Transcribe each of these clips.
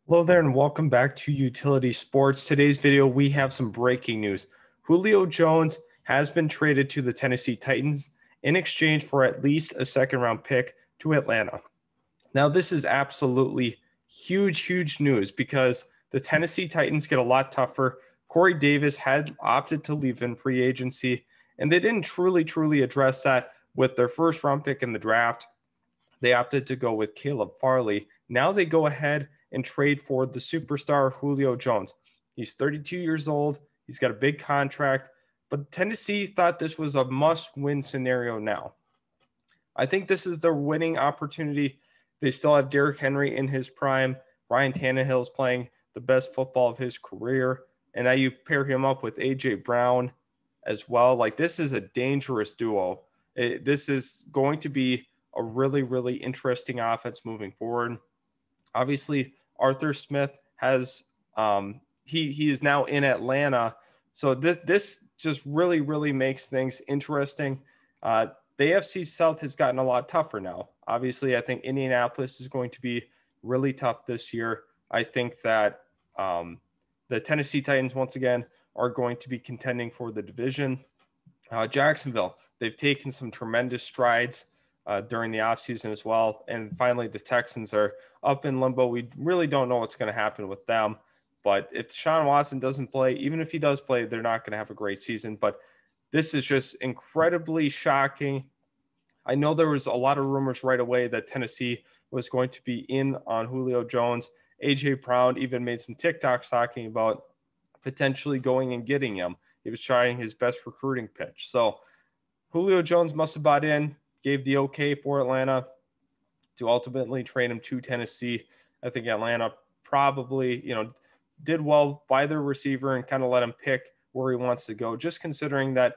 Hello there and welcome back to Utility Sports. Today's video, we have some breaking news. Julio Jones has been traded to the Tennessee Titans in exchange for at least a second-round pick to Atlanta. Now, this is absolutely huge news because the Tennessee Titans get a lot tougher. Corey Davis had opted to leave in free agency, and they didn't truly address that with their first-round pick in the draft. They opted to go with Caleb Farley. Now they go ahead and trade for the superstar Julio Jones. He's 32 years old. He's got a big contract, but Tennessee thought this was a must-win scenario now. I think this is their winning opportunity. They still have Derrick Henry in his prime. Ryan Tannehill is playing the best football of his career. And now you pair him up with A.J. Brown as well. Like, this is a dangerous duo. This is going to be a really interesting offense moving forward. Obviously, Arthur Smith has he is now in Atlanta, so this just really makes things interesting. The AFC South has gotten a lot tougher now. Obviously, I think Indianapolis is going to be really tough this year. I think that the Tennessee Titans once again are going to be contending for the division. Jacksonville, they've taken some tremendous strides during the offseason as well. And finally, the Texans are up in limbo. We really don't know what's going to happen with them. But if Deshaun Watson doesn't play, even if he does play, they're not going to have a great season. But this is just incredibly shocking. I know there was a lot of rumors right away that Tennessee was going to be in on Julio Jones. A.J. Brown even made some TikToks talking about potentially going and getting him. He was trying his best recruiting pitch. So Julio Jones must have bought in, gave the okay for Atlanta to ultimately trade him to Tennessee. I think Atlanta probably, did well by their receiver and kind of let him pick where he wants to go, just considering that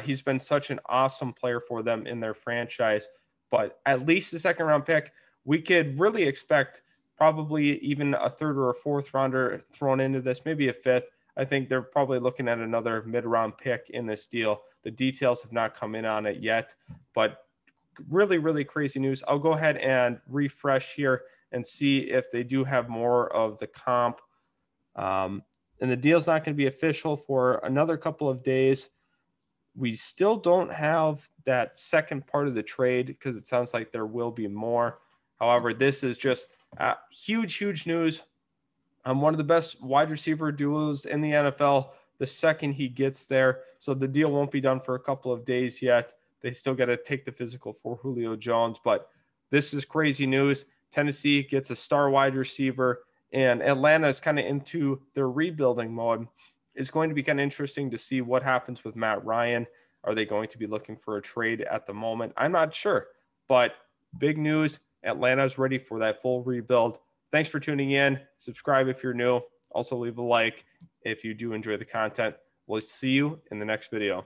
he's been such an awesome player for them in their franchise. But at least the second round pick, we could really expect probably even a third or a fourth rounder thrown into this, maybe a fifth. I think they're probably looking at another mid-round pick in this deal. The details have not come in on it yet, but really crazy news. I'll go ahead and refresh here and see if they do have more of the comp. And the deal's not going to be official for another couple of days. We still don't have that second part of the trade because it sounds like there will be more. However, this is just huge news. One of the best wide receiver duos in the NFL the second he gets there. So the deal won't be done for a couple of days yet. They still got to take the physical for Julio Jones, but this is crazy news. Tennessee gets a star wide receiver, and Atlanta is kind of into their rebuilding mode. It's going to be kind of interesting to see what happens with Matt Ryan. Are they going to be looking for a trade at the moment? I'm not sure, but big news. Atlanta's ready for that full rebuild. Thanks for tuning in. Subscribe if you're new. Also leave a like if you do enjoy the content. We'll see you in the next video.